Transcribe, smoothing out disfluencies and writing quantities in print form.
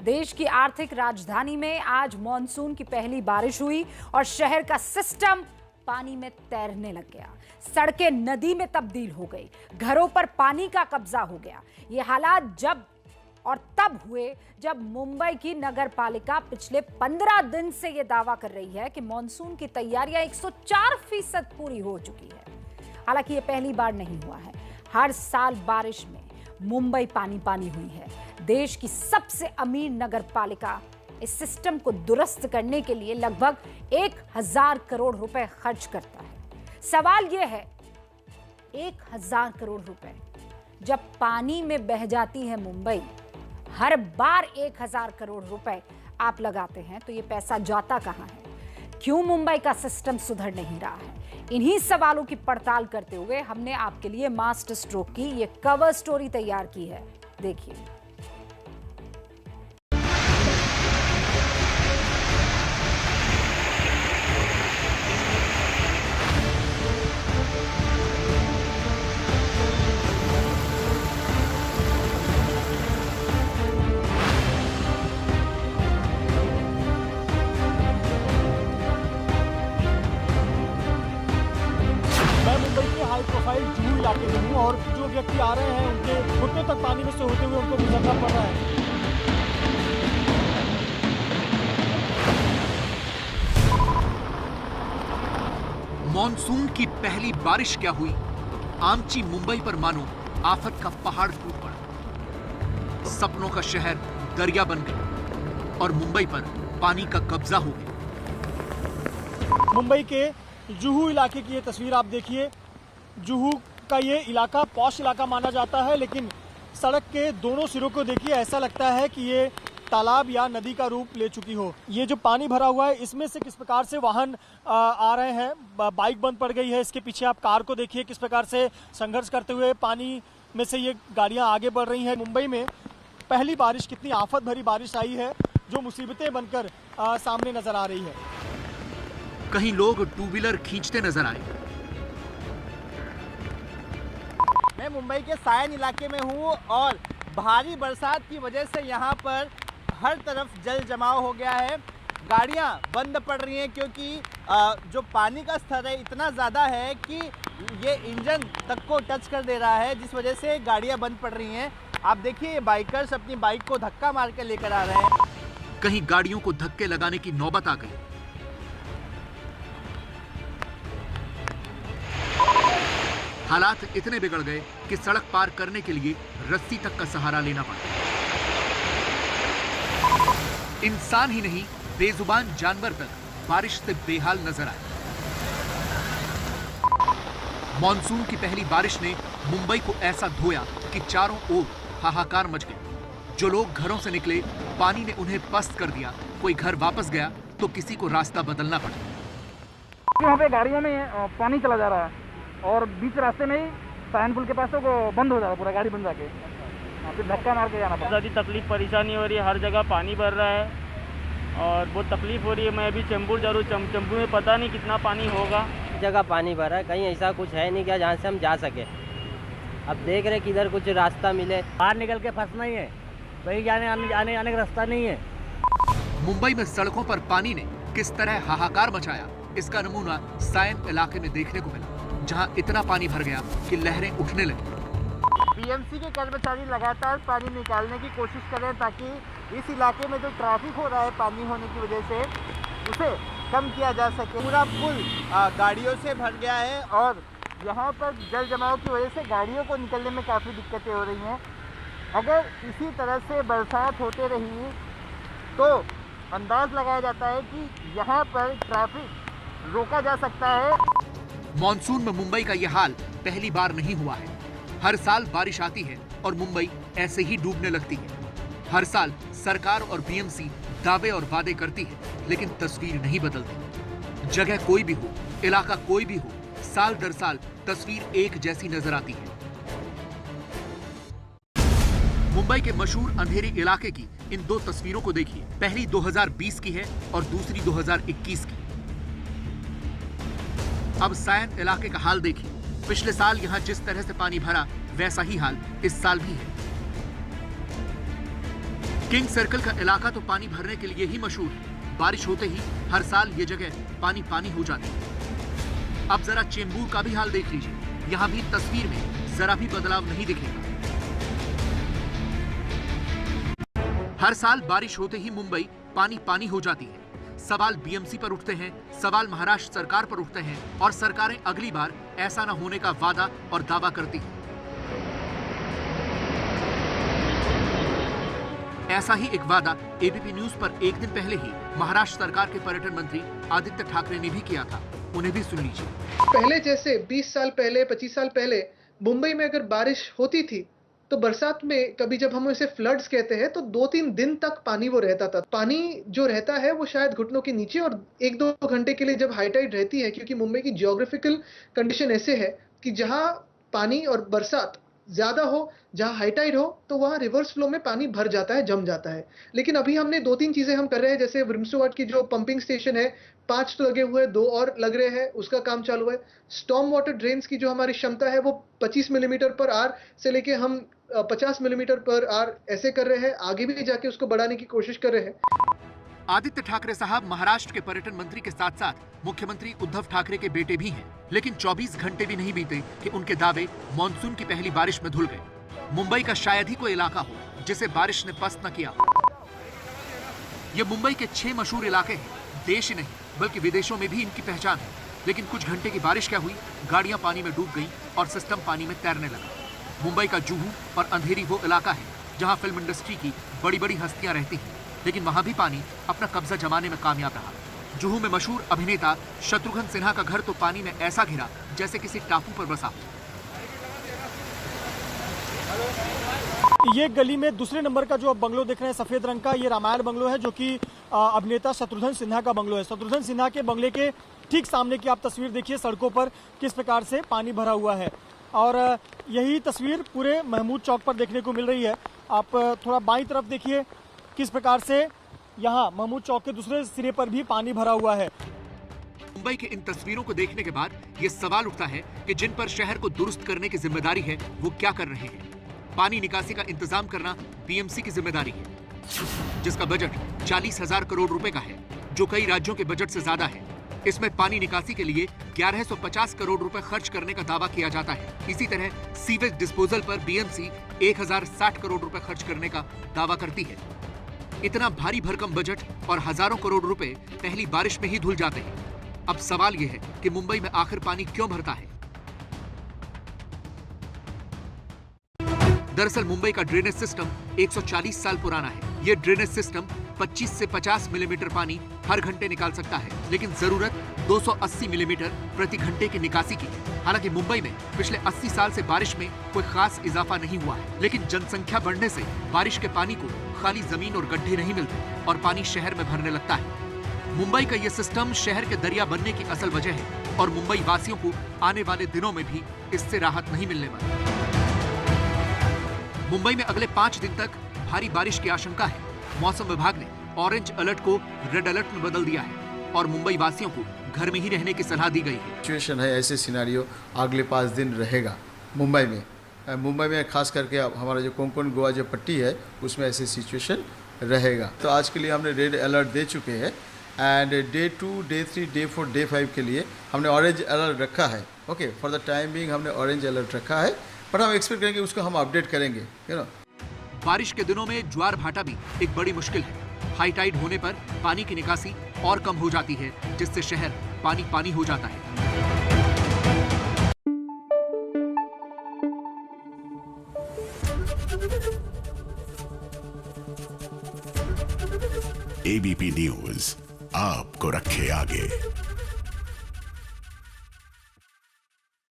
देश की आर्थिक राजधानी में आज मॉनसून की पहली बारिश हुई और शहर का सिस्टम पानी में तैरने लग गया। सड़कें नदी में तब्दील हो गई, घरों पर पानी का कब्जा हो गया। ये हालात तब हुए जब मुंबई की नगर पालिका पिछले 15 दिन से यह दावा कर रही है कि मॉनसून की तैयारियां 104% पूरी हो चुकी है। हालांकि यह पहली बार नहीं हुआ है। हर साल बारिश में मुंबई पानी पानी हुई है। देश की सबसे अमीर नगर पालिका इस सिस्टम को दुरुस्त करने के लिए लगभग 1000 करोड़ रुपए खर्च करता है। सवाल यह है, 1000 करोड़ रुपए जब पानी में बह जाती है मुंबई, हर बार 1000 करोड़ रुपए आप लगाते हैं तो ये पैसा जाता कहां है? क्यों मुंबई का सिस्टम सुधर नहीं रहा है? इन्हीं सवालों की पड़ताल करते हुए हमने आपके लिए मास्टर स्ट्रोक की ये कवर स्टोरी तैयार की है। देखिए। हाई प्रोफाइल जुहू इलाके में हूँ और जो व्यक्ति आ रहे हैं उनके घुटनों तक पानी में से होते हुए उनको गुजरना पड़ रहा है। मॉनसून की पहली बारिश क्या हुई? आमची मुंबई पर मानो आफत का पहाड़ टूट पड़ा। सपनों का शहर दरिया बन गया और मुंबई पर पानी का कब्जा हो गया। मुंबई के जुहू इलाके की ये तस्वीर आप देखिए। जुहू का ये इलाका पॉश इलाका माना जाता है, लेकिन सड़क के दोनों सिरों को देखिए, ऐसा लगता है कि ये तालाब या नदी का रूप ले चुकी हो। ये जो पानी भरा हुआ है इसमें से किस प्रकार से वाहन आ रहे हैं। बाइक बंद पड़ गई है। इसके पीछे आप कार को देखिए, किस प्रकार से संघर्ष करते हुए पानी में से ये गाड़ियां आगे बढ़ रही हैं। मुंबई में पहली बारिश कितनी आफत भरी बारिश आई है जो मुसीबतें बनकर सामने नजर आ रही है। कहीं लोग टू व्हीलर खींचते नजर आए। मैं मुंबई के सायन इलाके में हूँ और भारी बरसात की वजह से यहाँ पर हर तरफ जल जमाव हो गया है। गाड़ियाँ बंद पड़ रही हैं क्योंकि जो पानी का स्तर है इतना ज़्यादा है कि ये इंजन तक को टच कर दे रहा है, जिस वजह से गाड़ियाँ बंद पड़ रही हैं। आप देखिए, ये बाइकर्स अपनी बाइक को धक्का मार के लेकर आ रहे हैं। कहीं गाड़ियों को धक्के लगाने की नौबत आ गई। हालात इतने बिगड़ गए कि सड़क पार करने के लिए रस्सी तक का सहारा लेना पड़ा। इंसान ही नहीं, बेजुबान जानवर तक बारिश से बेहाल नजर आए। मॉनसून की पहली बारिश ने मुंबई को ऐसा धोया कि चारों ओर हाहाकार मच गया। जो लोग घरों से निकले, पानी ने उन्हें पस्त कर दिया। कोई घर वापस गया तो किसी को रास्ता बदलना पड़ा। यहाँ पे गाड़ियों में पानी चला जा रहा है और बीच रास्ते में ही सायन पुल के पास तो बंद हो जा रहा है, पूरा गाड़ी बंद जाके फिर धक्का मार के जाना पड़ा। ज़्यादा तकलीफ परेशानी हो रही है, हर जगह पानी भर रहा है और बहुत तकलीफ हो रही है। मैं अभी चैम्बूर जा रहा हूँ, चैम्बूर में पता नहीं कितना पानी होगा। जगह पानी भरा है, कहीं ऐसा कुछ है नहीं क्या जहाँ से हम जा सके। अब देख रहे किधर कुछ रास्ता मिले। बाहर निकल के फंसना ही है, कहीं आने का रास्ता नहीं है। मुंबई में सड़कों पर पानी ने किस तरह हाहाकार मचाया, इसका नमूना सायन इलाके में देखने को मिला, जहां इतना पानी भर गया कि लहरें उठने लगी। बीएमसी के कर्मचारी लगातार पानी निकालने की कोशिश कर रहे हैं ताकि इस इलाके में जो ट्रैफिक हो रहा है पानी होने की वजह से उसे कम किया जा सके। पूरा पुल गाड़ियों से भर गया है और यहाँ पर जल जमाव की वजह से गाड़ियों को निकलने में काफ़ी दिक्कतें हो रही हैं। अगर इसी तरह से बरसात होते रही तो अंदाज लगाया जाता है कि यहाँ पर ट्रैफिक रोका जा सकता है। मॉनसून में मुंबई का यह हाल पहली बार नहीं हुआ है। हर साल बारिश आती है और मुंबई ऐसे ही डूबने लगती है। हर साल सरकार और बीएमसी दावे और वादे करती है, लेकिन तस्वीर नहीं बदलती। जगह कोई भी हो, इलाका कोई भी हो, साल दर साल तस्वीर एक जैसी नजर आती है। मुंबई के मशहूर अंधेरी इलाके की इन दो तस्वीरों को देखिए। पहली 2020 की है और दूसरी 2021 की। अब सायन इलाके का हाल देखिए। पिछले साल यहां जिस तरह से पानी भरा, वैसा ही हाल इस साल भी है। किंग सर्कल का इलाका तो पानी भरने के लिए ही मशहूर है। बारिश होते ही हर साल ये जगह पानी पानी हो जाती है। अब जरा चेंबूर का भी हाल देख लीजिए। यहाँ भी तस्वीर में जरा भी बदलाव नहीं दिखेगा। हर साल बारिश होते ही मुंबई पानी पानी हो जाती है। सवाल बीएमसी पर उठते हैं, सवाल महाराष्ट्र सरकार पर उठते हैं और सरकारें अगली बार ऐसा न होने का वादा और दावा करती हैं। ऐसा ही एक वादा एबीपी न्यूज पर एक दिन पहले ही महाराष्ट्र सरकार के पर्यटन मंत्री आदित्य ठाकरे ने भी किया था। उन्हें भी सुन लीजिए। पहले जैसे 20 साल पहले 25 साल पहले मुंबई में अगर बारिश होती थी तो बरसात में कभी जब हम इसे फ्लड्स कहते हैं तो 2-3 दिन तक पानी वो रहता था। पानी जो रहता है वो शायद घुटनों के नीचे, और 1-2 घंटे के लिए जब हाई टाइड रहती है, क्योंकि मुंबई की जियोग्राफिकल कंडीशन ऐसे है कि जहां पानी और बरसात ज्यादा हो, जहां हाई टाइड हो, तो वहां रिवर्स फ्लो में पानी भर जाता है, जम जाता है। लेकिन अभी हमने 2-3 चीजें हम कर रहे हैं, जैसे विम्सोवाट की जो पंपिंग स्टेशन है 5 तो लगे हुए हैं, 2 और लग रहे हैं, उसका काम चालू है। स्टॉर्म वाटर ड्रेन्स की जो हमारी क्षमता है वो 25 मिलीमीटर पर आवर से लेके हम 50 मिलीमीटर पर आवर ऐसे कर रहे हैं। आगे भी जाके उसको बढ़ाने की कोशिश कर रहे हैं। आदित्य ठाकरे साहब महाराष्ट्र के पर्यटन मंत्री के साथ साथ मुख्यमंत्री उद्धव ठाकरे के बेटे भी हैं, लेकिन 24 घंटे भी नहीं बीते कि उनके दावे मानसून की पहली बारिश में धुल गए। मुंबई का शायद ही कोई इलाका हो जिसे बारिश ने पस्त न किया। ये मुंबई के 6 मशहूर इलाके हैं। देश ही नहीं बल्कि विदेशों में भी इनकी पहचान है। लेकिन कुछ घंटे की बारिश क्या हुई, गाड़ियां पानी में डूब गई और सिस्टम पानी में तैरने लगा। मुंबई का जुहू और अंधेरी वो इलाका है जहां फिल्म इंडस्ट्री की बड़ी बड़ी हस्तियां रहती हैं, लेकिन वहां भी पानी अपना कब्जा जमाने में कामयाब रहा। जुहू में मशहूर अभिनेता शत्रुघ्न सिन्हा का घर तो पानी में ऐसा घिरा जैसे किसी टापू पर बसा। ये गली में दूसरे नंबर का जो आप बंगलो देख रहे हैं सफेद रंग का, ये रामायण बंगलो है, जो कि अभिनेता शत्रुघ्न सिन्हा का बंगलो है। शत्रुघ्न सिन्हा के बंगले के ठीक सामने की आप तस्वीर देखिए, सड़कों पर किस प्रकार से पानी भरा हुआ है। और यही तस्वीर पूरे महमूद चौक पर देखने को मिल रही है। आप थोड़ा बाईं तरफ देखिए किस प्रकार से यहाँ महमूद चौक के दूसरे सिरे पर भी पानी भरा हुआ है। मुंबई की इन तस्वीरों को देखने के बाद ये सवाल उठता है कि जिन पर शहर को दुरुस्त करने की जिम्मेदारी है वो क्या कर रहे हैं। पानी निकासी का इंतजाम करना बीएमसी की जिम्मेदारी है, जिसका बजट 40,000 करोड़ रुपए का है, जो कई राज्यों के बजट से ज्यादा है। इसमें पानी निकासी के लिए 1150 करोड़ रुपए खर्च करने का दावा किया जाता है। इसी तरह सीवेज डिस्पोजल पर बीएमसी 1060 करोड़ रुपए खर्च करने का दावा करती है। इतना भारी भरकम बजट और हजारों करोड़ रुपए पहली बारिश में ही धुल जाते हैं। अब सवाल यह है कि मुंबई में आखिर पानी क्यों भरता है। दरअसल मुंबई का ड्रेनेज सिस्टम 140 साल पुराना है। ये ड्रेनेज सिस्टम 25 से 50 मिलीमीटर पानी हर घंटे निकाल सकता है, लेकिन जरूरत 280 मिलीमीटर प्रति घंटे की निकासी की है। हालांकि मुंबई में पिछले 80 साल से बारिश में कोई खास इजाफा नहीं हुआ है, लेकिन जनसंख्या बढ़ने से बारिश के पानी को खाली जमीन और गड्ढे नहीं मिलते और पानी शहर में भरने लगता है। मुंबई का ये सिस्टम शहर के दरिया बनने की असल वजह है और मुंबई वासियों को आने वाले दिनों में भी इससे राहत नहीं मिलने वाली। मुंबई में अगले 5 दिन तक भारी बारिश की आशंका है। मौसम विभाग ने ऑरेंज अलर्ट को रेड अलर्ट में बदल दिया है और मुंबई वासियों को घर में ही रहने की सलाह दी गई है। सिचुएशन है, ऐसे सिनेरियो अगले 5 दिन रहेगा मुंबई में। मुंबई में खास करके हमारा जो कोंकण गोवा जो पट्टी है उसमें ऐसे सिचुएशन रहेगा। तो आज के लिए हमने रेड अलर्ट दे चुके हैं and day 2, day 3, day 4, day 5 के लिए हमने ऑरेंज अलर्ट रखा है। Okay, for the time being हमने ऑरेंज अलर्ट रखा है, पर हम एक्सपेक्ट करेंगे उसको हम अपडेट करेंगे। बारिश के दिनों में ज्वार भाटा भी एक बड़ी मुश्किल है। हाई टाइड होने पर पानी की निकासी और कम हो जाती है, जिससे शहर पानी पानी हो जाता है। एबीपी न्यूज आपको रखे आगे।